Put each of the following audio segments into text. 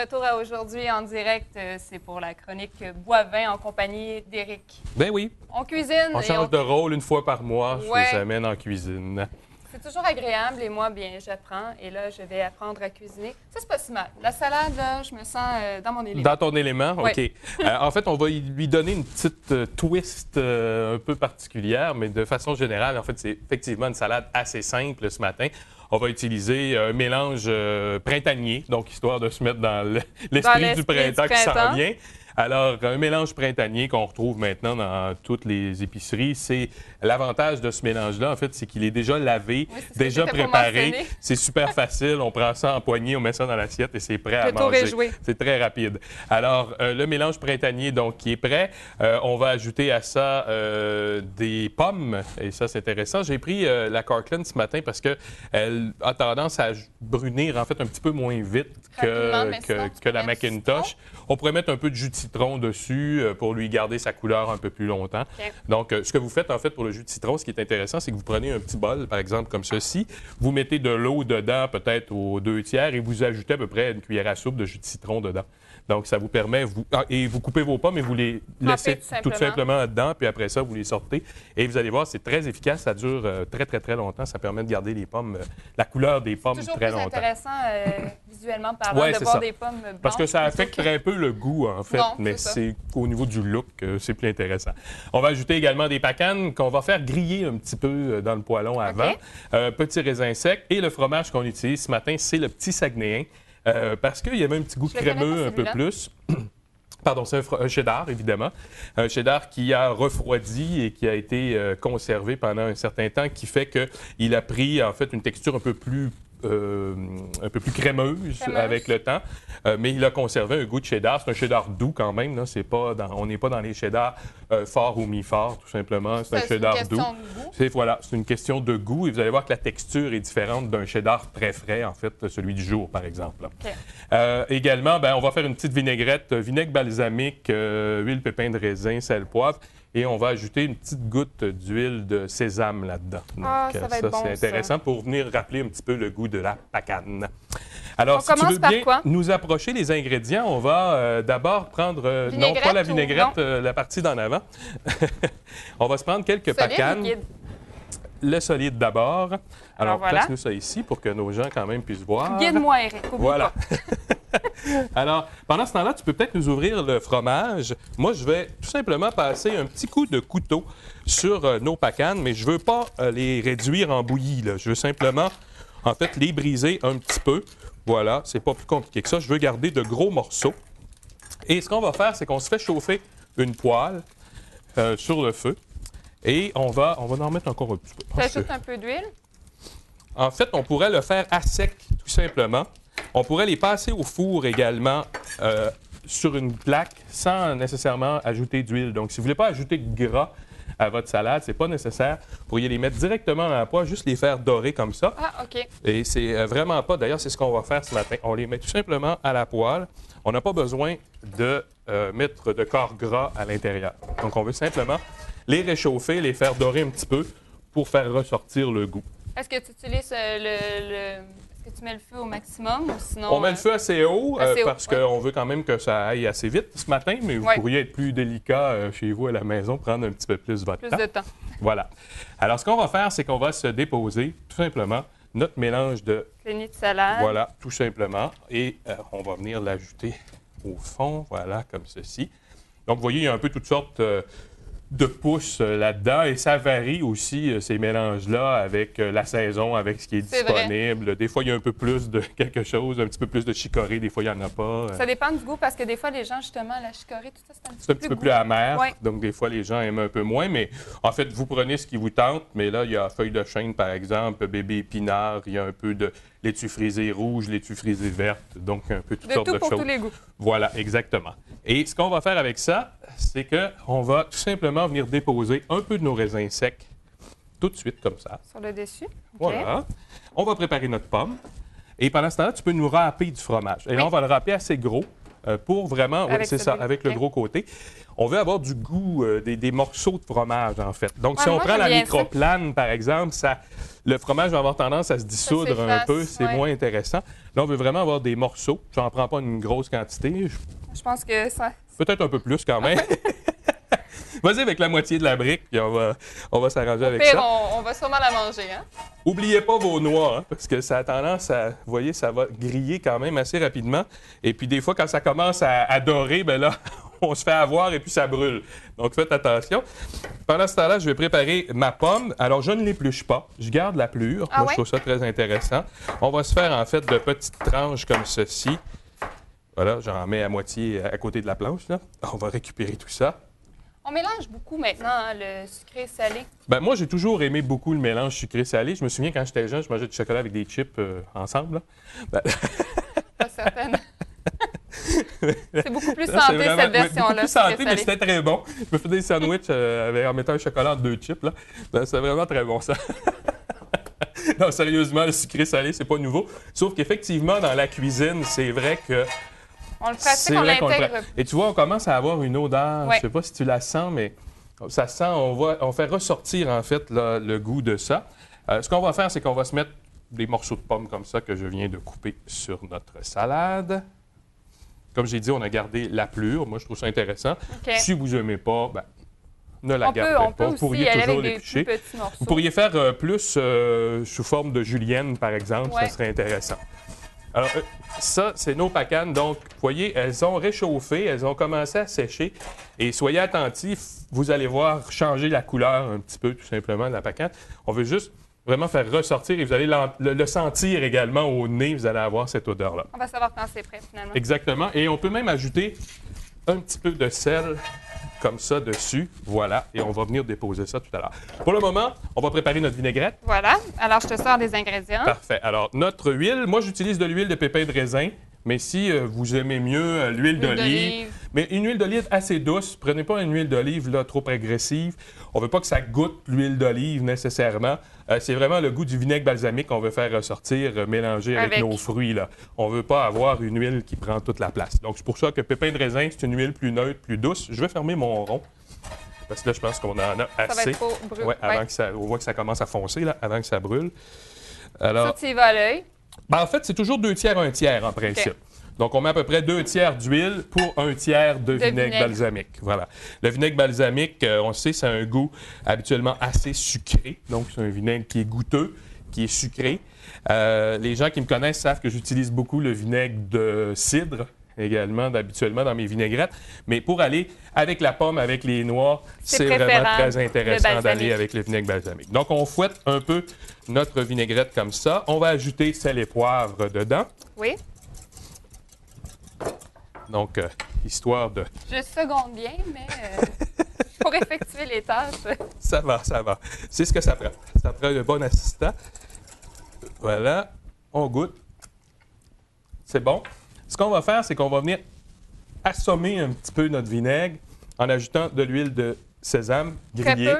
retour à Aujourd'hui en direct. C'est pour la chronique Bois-Vin en compagnie d'Éric. Ben oui. On cuisine. On change de rôle une fois par mois. Ouais. Je vous amène en cuisine. C'est toujours agréable et moi, bien, j'apprends. Et là, je vais apprendre à cuisiner. Ça, c'est pas si mal. La salade, là, je me sens dans mon élément. Dans ton élément? Ouais. OK. En fait, on va lui donner une petite twist un peu particulière, mais de façon générale, en fait, c'est effectivement une salade assez simple ce matin. On va utiliser un mélange printanier, donc histoire de se mettre dans l'esprit du printemps qui s'en vient. Alors, un mélange printanier qu'on retrouve maintenant dans toutes les épiceries, c'est l'avantage de ce mélange-là, en fait, c'est qu'il est déjà lavé, oui, déjà préparé. C'est super facile. On prend ça en poignée, on met ça dans l'assiette et c'est prêt à manger. C'est très rapide. Alors, le mélange printanier, donc, qui est prêt, on va ajouter à ça des pommes. Et ça, c'est intéressant. J'ai pris la Corkland ce matin parce qu'elle a tendance à brunir, en fait, un petit peu moins vite que la Macintosh. On pourrait mettre un peu de jus de citron dessus pour lui garder sa couleur un peu plus longtemps. Okay. Donc, ce que vous faites, en fait, pour le jus de citron, ce qui est intéressant, c'est que vous prenez un petit bol, par exemple, comme ceci, vous mettez de l'eau dedans, peut-être aux 2/3, et vous ajoutez à peu près une cuillère à soupe de jus de citron dedans. Donc, ça vous permet, et vous coupez vos pommes et vous les laissez tout simplement dedans, puis après ça, vous les sortez. Et vous allez voir, c'est très efficace, ça dure très, très, très longtemps. Ça permet de garder les pommes, la couleur des pommes très longtemps. C'est intéressant, visuellement parlant, de voir des pommes blanches. Parce que ça affecte très peu le goût, en fait, mais c'est au niveau du look, c'est plus intéressant. On va ajouter également des pacanes qu'on va faire griller un petit peu dans le poêlon avant. Petit raisin sec. Et le fromage qu'on utilise ce matin, c'est le petit Saguenéen. Parce qu'il y avait un petit goût crémeux un peu plus. Pardon, c'est un cheddar, évidemment. Un cheddar qui a refroidi et qui a été conservé pendant un certain temps, qui fait qu'il a pris, en fait, une texture un peu plus crémeuse avec le temps, mais il a conservé un goût de cheddar. C'est un cheddar doux quand même. Là. On n'est pas dans les cheddars forts ou mi-forts, tout simplement. C'est un cheddar doux. C'est une question de goût. Et vous allez voir que la texture est différente d'un cheddar très frais, en fait, celui du jour, par exemple. Okay. Également, on va faire une petite vinaigrette, vinaigre balsamique, huile, pépins de raisin, sel, poivre. Et on va ajouter une petite goutte d'huile de sésame là-dedans. Donc, ça va être bon, c'est intéressant pour venir rappeler un petit peu le goût de la pacane. Alors, si tu veux bien nous approcher les ingrédients, on va d'abord prendre, non pas la vinaigrette, la partie d'en avant. On va se prendre quelques pacanes. Liquide. Le solide d'abord. Alors place-nous ça ici pour que nos gens quand même puissent voir. Guide-moi, Éric. Voilà. Alors, pendant ce temps-là, tu peux peut-être nous ouvrir le fromage. Moi, je vais tout simplement passer un petit coup de couteau sur nos pacanes, mais je ne veux pas les réduire en bouillie, là. Je veux simplement, en fait, les briser un petit peu. Voilà, c'est pas plus compliqué que ça. Je veux garder de gros morceaux. Et ce qu'on va faire, c'est qu'on se fait chauffer une poêle sur le feu. Et on va en remettre encore un petit peu. Tu ajoutes un peu d'huile? En fait, on pourrait le faire à sec, tout simplement. On pourrait les passer au four également sur une plaque sans nécessairement ajouter d'huile. Donc, si vous ne voulez pas ajouter de gras à votre salade, c'est pas nécessaire. Vous pourriez les mettre directement dans la poêle, juste les faire dorer comme ça. Ah, OK. Et c'est vraiment pas... D'ailleurs, c'est ce qu'on va faire ce matin. On les met tout simplement à la poêle. On n'a pas besoin de mettre de corps gras à l'intérieur. Donc, on veut simplement les réchauffer, les faire dorer un petit peu pour faire ressortir le goût. Est-ce que tu utilises Est-ce que tu mets le feu au maximum ou sinon... On met le feu assez haut parce qu'on veut quand même que ça aille assez vite ce matin, mais vous pourriez être plus délicat chez vous à la maison, prendre un petit peu plus votre temps. Plus de temps. Voilà. Alors, ce qu'on va faire, c'est qu'on va se déposer tout simplement notre mélange de... Plénie de salade. Voilà, tout simplement. Et on va venir l'ajouter au fond, voilà, comme ceci. Donc, vous voyez, il y a un peu toutes sortes... de pousses là-dedans et ça varie aussi ces mélanges-là avec la saison, avec ce qui est disponible. Vrai. Des fois, il y a un peu plus de quelque chose, un petit peu plus de chicorée, des fois, il n'y en a pas. Ça dépend du goût parce que des fois, les gens, justement, la chicorée, tout ça, c'est un petit peu plus amer. Donc, des fois, les gens aiment un peu moins. Mais en fait, vous prenez ce qui vous tente. Mais là, il y a feuille de chêne, par exemple, bébé épinard, il y a un peu de laitue frisée rouge, laitue frisée verte, donc un peu toutes sortes de choses. Pour tous les goûts. Voilà, exactement. Et ce qu'on va faire avec ça, c'est qu'on va tout simplement venir déposer un peu de nos raisins secs tout de suite, comme ça. Sur le dessus. Voilà. On va préparer notre pomme. Et pendant ce temps-là, tu peux nous râper du fromage. Et là, on va le râper assez gros pour vraiment, oui, c'est ça, avec le gros côté. On veut avoir du goût, des morceaux de fromage, en fait. Donc, si on prend la microplane, par exemple, le fromage va avoir tendance à se dissoudre un peu, c'est moins intéressant. Là, on veut vraiment avoir des morceaux. Je n'en prends pas une grosse quantité. Je pense que ça... Peut-être un peu plus quand même. Vas-y avec la moitié de la brique, puis on va s'arranger avec ça. On va sûrement la manger, hein? Oubliez pas vos noix, hein, parce que ça a tendance à... Vous voyez, ça va griller quand même assez rapidement. Et puis des fois, quand ça commence à dorer, bien là, on se fait avoir et puis ça brûle. Donc faites attention. Pendant ce temps-là, je vais préparer ma pomme. Alors, je ne l'épluche pas. Je garde la pelure. Moi, je trouve ça très intéressant. On va se faire en fait de petites tranches comme ceci. Voilà, j'en mets à moitié à côté de la planche, là. On va récupérer tout ça. On mélange beaucoup maintenant, hein, le sucré-salé. Ben moi, j'ai toujours aimé beaucoup le mélange sucré-salé. Je me souviens, quand j'étais jeune, je mangeais du chocolat avec des chips ensemble. Ben... Pas certaine. C'est beaucoup plus santé, vraiment, cette version-là. Beaucoup plus santé, mais c'était très bon. Je me faisais des sandwichs en mettant un chocolat entre 2 chips. Ben, c'est vraiment très bon, ça. Non, sérieusement, le sucré-salé, c'est pas nouveau. Sauf qu'effectivement, dans la cuisine, c'est vrai que... On le pratique, on l'intègre. Et tu vois, on commence à avoir une odeur, je ne sais pas si tu la sens, mais ça sent, on fait ressortir en fait là, le goût de ça. Ce qu'on va faire, c'est qu'on va se mettre des morceaux de pommes comme ça que je viens de couper sur notre salade. Comme j'ai dit, on a gardé la pelure. Moi, je trouve ça intéressant. Okay. Si vous n'aimez pas, ben, ne la gardez pas. Vous pourriez toujours l'éplucher. Vous pourriez faire plus sous forme de julienne, par exemple. Ça serait intéressant. Alors, ça, c'est nos pacanes. Donc, vous voyez, elles ont réchauffé, elles ont commencé à sécher. Et soyez attentifs, vous allez voir changer la couleur un petit peu, tout simplement, de la pacane. On veut juste vraiment faire ressortir et vous allez le sentir également au nez, vous allez avoir cette odeur-là. On va savoir quand c'est prêt, finalement. Exactement. Et on peut même ajouter un petit peu de sel comme ça dessus. Voilà. Et on va venir déposer ça tout à l'heure. Pour le moment, on va préparer notre vinaigrette. Voilà. Alors, je te sors des ingrédients. Parfait. Alors, notre huile, moi, j'utilise de l'huile de pépins de raisin. Mais si vous aimez mieux l'huile d'olive, mais une huile d'olive assez douce, prenez pas une huile d'olive là trop agressive. On veut pas que ça goûte l'huile d'olive nécessairement. C'est vraiment le goût du vinaigre balsamique qu'on veut faire ressortir, mélanger avec nos fruits là. On veut pas avoir une huile qui prend toute la place. Donc c'est pour ça que pépins de raisin, c'est une huile plus neutre, plus douce. Je vais fermer mon rond. Parce que là, je pense qu'on en a assez. Ça va être trop brûlé. Ouais, avant que ça, on voit que ça commence à foncer là, avant que ça brûle. Alors, ça, tu y vas à l'œil. Ben, en fait, c'est toujours 2 tiers, 1 tiers en principe. Okay. Donc, on met à peu près 2 tiers d'huile pour 1 tiers de vinaigre balsamique. Voilà. Le vinaigre balsamique, on le sait, c'est un goût habituellement assez sucré. Donc, c'est un vinaigre qui est goûteux, qui est sucré. Les gens qui me connaissent savent que j'utilise beaucoup le vinaigre de cidre également, habituellement dans mes vinaigrettes. Mais pour aller avec la pomme, avec les noix, c'est vraiment très intéressant d'aller avec le vinaigre balsamique. Donc, on fouette un peu notre vinaigrette comme ça. On va ajouter sel et poivre dedans. Oui. Donc, histoire de... Je seconde bien, mais pour effectuer les tâches... Ça va, ça va. C'est ce que ça prend. Ça prend un bon assistant. Voilà. On goûte. C'est bon. Ce qu'on va faire, c'est qu'on va venir assommer un petit peu notre vinaigre en ajoutant de l'huile de sésame grillée.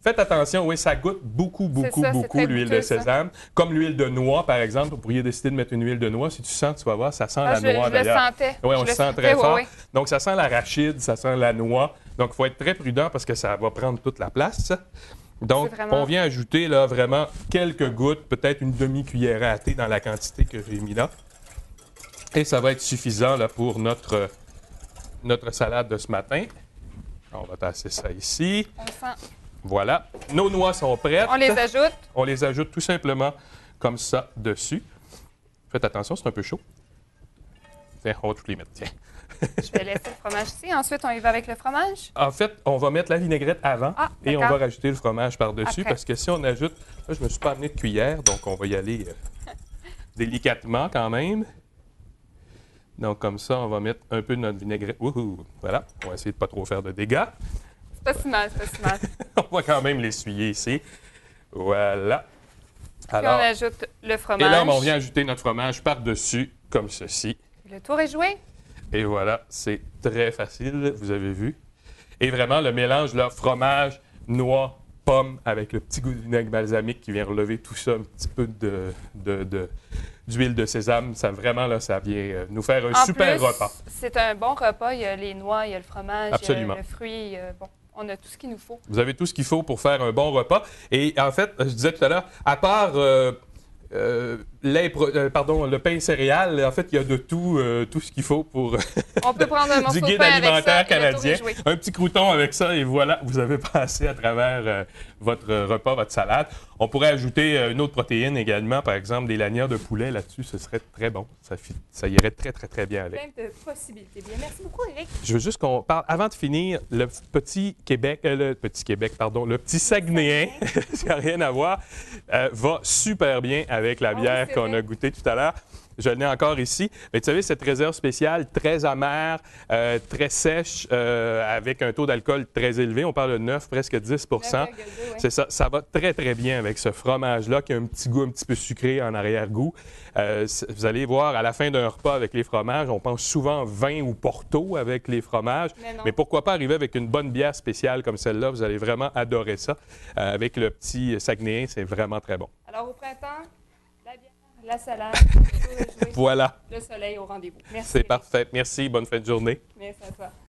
Faites attention, oui, ça goûte beaucoup l'huile de sésame. Comme l'huile de noix, par exemple. Vous pourriez décider de mettre une huile de noix. Si tu sens, tu vas voir, ça sent la noix d'ailleurs. Je le sentais. Oui, on le sent très fort. Oui. Donc, ça sent l'arachide, ça sent la noix. Donc, il faut être très prudent parce que ça va prendre toute la place. Donc, on vient ajouter là, vraiment quelques gouttes, peut-être une demi-cuillère à thé dans la quantité que j'ai mis là. Et ça va être suffisant là, pour notre salade de ce matin. On va tasser ça ici. On sent. Voilà. Nos noix sont prêtes. On les ajoute. On les ajoute tout simplement comme ça dessus. Faites attention, c'est un peu chaud. Tiens, on va tous les mettre. Tiens. Je vais laisser le fromage ici. Ensuite, on y va avec le fromage. En fait, on va mettre la vinaigrette avant et on va rajouter le fromage par-dessus. Parce que si on ajoute... Là, je ne me suis pas amené de cuillère, donc on va y aller délicatement quand même. Donc, comme ça, on va mettre un peu de notre vinaigrette. Voilà. On va essayer de ne pas trop faire de dégâts. C'est pas si mal, c'est pas si mal. On va quand même l'essuyer ici. Voilà. Alors, puis on ajoute le fromage. Et là, on vient ajouter notre fromage par-dessus, comme ceci. Le tour est joué. Et voilà, c'est très facile, vous avez vu. Et vraiment, le mélange, là, fromage, noix, pomme, avec le petit goût de vinaigre balsamique qui vient relever tout ça, un petit peu d'huile de sésame. Ça, vraiment, là, ça vient nous faire un super repas. C'est un bon repas. Il y a les noix, il y a le fromage, Absolument. il y a le fruit. Bon, on a tout ce qu'il nous faut. Vous avez tout ce qu'il faut pour faire un bon repas. Et en fait, je disais tout à l'heure, à part le pain et céréales, en fait, il y a de tout ce qu'il faut pour on peut prendre un morceau du guide de pain alimentaire avec ça, canadien. Un petit crouton avec ça, et voilà, vous avez passé à travers votre repas, votre salade. On pourrait ajouter une autre protéine également, par exemple des lanières de poulet là-dessus, ce serait très bon. Ça irait très, très, très bien avec. Plein de possibilités. Bien, merci beaucoup, Éric. Je veux juste qu'on parle, avant de finir, le petit Saguenéen, ça n'a rien à voir, va super bien avec la bière qu'on a goûtée tout à l'heure. Je l'ai encore ici. Mais tu savez, cette réserve spéciale, très amère, très sèche, avec un taux d'alcool très élevé, on parle de 9, presque 10 C'est ça. Ça va très, très bien avec ce fromage-là qui a un petit goût un petit peu sucré en arrière-goût. Vous allez voir, à la fin d'un repas avec les fromages, on pense souvent vin ou porto avec les fromages. Mais pourquoi pas arriver avec une bonne bière spéciale comme celle-là? Vous allez vraiment adorer ça. Avec le petit Saguenéen, c'est vraiment très bon. Alors, au printemps, la bière, la salade, voilà. Le soleil au rendez-vous. Merci. C'est parfait. Merci. Bonne fin de journée. Merci à toi.